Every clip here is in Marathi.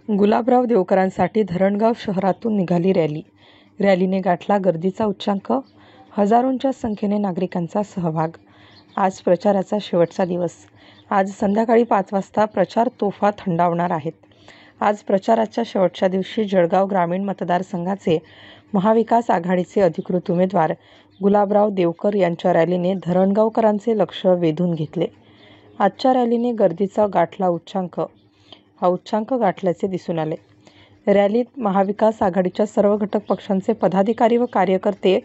गुलाबराव देवकरांसाठी धरणगाव शहरातून निघाली रॅली. रॅलीने गाठला गर्दीचा उच्चांक. हजारोंच्या संख्येने नागरिकांचा सहभाग. आज प्रचाराचा शेवटचा दिवस. आज संध्याकाळी 5 वाजता प्रचार तोफा थंडावणार आहेत. आज प्रचाराच्या शेवटच्या दिवशी जळगाव ग्रामीण मतदारसंघाचे महाविकास आघाडीचे अधिकृत उमेदवार गुलाबराव देवकर यांच्या रॅलीने धरणगावकरांचे लक्ष वेधून घेतले. आजच्या रॅलीने गर्दीचा गाठला उच्चांक. हा उच्चांक गाठल्याचे दिसून आले. रॅलीत महाविकास आघाडीच्या सर्व घटक पक्षांचे पदाधिकारी व कार्यकर्ते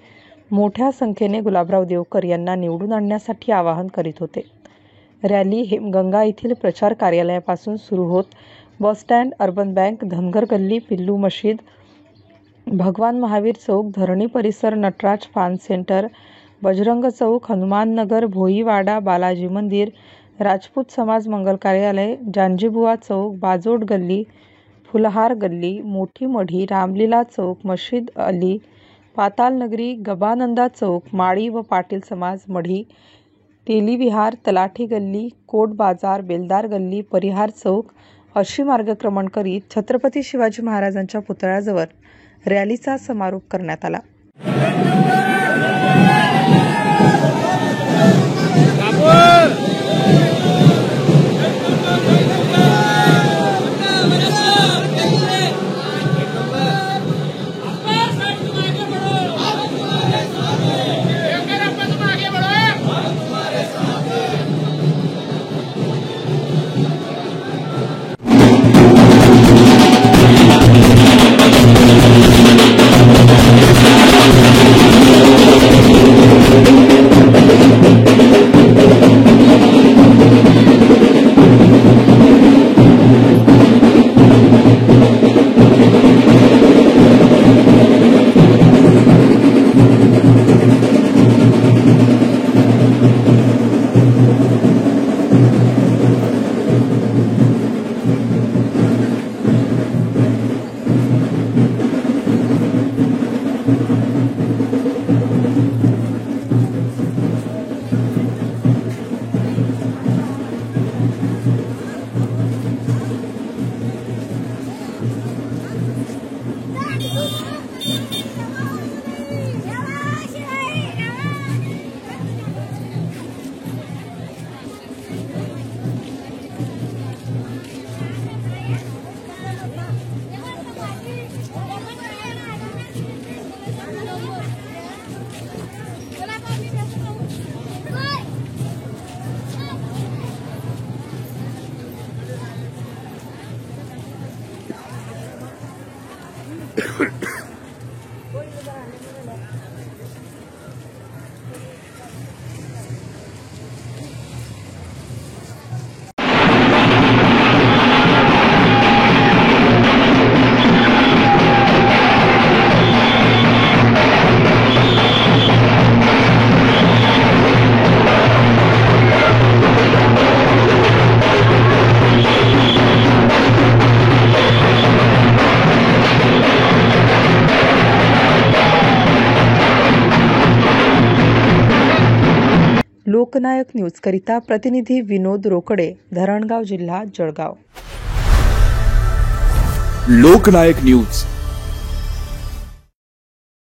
मोठ्या संख्येने गुलाबराव देवकर यांना निवडून आणण्यासाठी आवाहन करीत होते. रॅली हेमगंगा येथील प्रचार कार्यालयापासून सुरू होत बसस्टँड, अर्बन बँक, धनगर गल्ली, पिल्लू मशीद, भगवान महावीर चौक, धरणी परिसर, नटराज फार्म सेंटर, बजरंग चौक, हनुमान नगर, भोईवाडा, बालाजी मंदिर, राजपूत समाज मंगल कार्यालय, जानजीबुवा चौक, बाजोड गल्ली, फुलहार गल्ली, मोठी मढी, रामलीला चौक, मशीद अली, पाताल नगरी, गबानंदा चौक, माळी व पाटील समाज मढी, तेलीविहार, तलाठी गल्ली, कोट बाजार, बेलदार गल्ली, परिहार चौक अशी मार्गक्रमण करीत छत्रपती शिवाजी महाराजांच्या पुतळ्याजवळ रॅलीचा समारोप करण्यात आला. लोकनायक न्यूज करिता प्रतिनिधी विनोद रोकडे, धरणगाव जिल्हा, जळगाव. लोकनायक न्यूज.